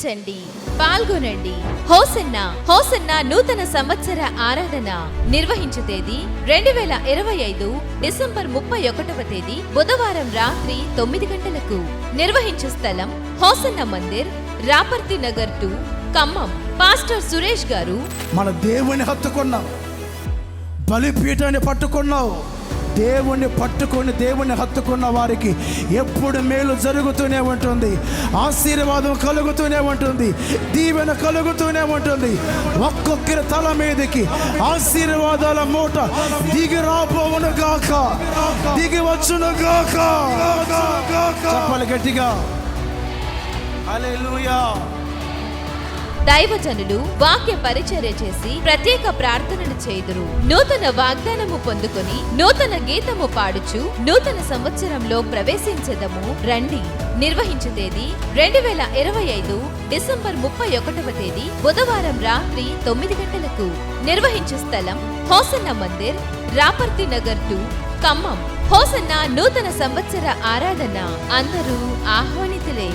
వీక్షించండి, పాల్గొనండి. Hosanna hosanna నూతన సంవత్సర ఆరాధన నిర్వహించు తేదీ 2025 డిసెంబర్ 31వ తేదీ బుధవారం రాత్రి 9 గంటలకు. నిర్వహించు స్థలం హోసన్నా మందిర్, రాపర్తి నగర్ 2, ఖమ్మం. పాస్టర్ సురేష్ గారు. మన దేవుని హత్తుకున్నావు, బలిపీఠాన్ని పట్టుకున్నావు. దేవుణ్ణి హత్తుకున్న వారికి ఎప్పుడు మేలు జరుగుతూనే ఉంటుంది, ఆశీర్వాదం కలుగుతూనే ఉంటుంది, దీవెన కలుగుతూనే ఉంటుంది. ఒక్కొక్కరి తల మీదకి ఆశీర్వాదాల మూట దిగి రాబోవును గాక, దిగి వచ్చును గాక. చెప్పాలి గట్టిగా హల్లెలూయా. దైవజనులు వాక్య పరిచర్య చేసి ప్రత్యేక ప్రార్థనలు చేయుదురు. నూతన వాగ్దానము పొందుకొని నూతన గీతము పాడుచు నూతన సంవత్సరంలో ప్రవేశించెదము రండి. నిర్వహించు తేదీ 2025 డిసెంబర్ 31వ తేదీ బుధవారం రాత్రి 9 గంటలకు. నిర్వహించు స్థలం హోసన్నా మందిర్, రాపర్తి నగర్ 2, ఖమ్మం. హోసన్నా నూతన సంవత్సర ఆరాధన అందరూ ఆహ్వానితులే.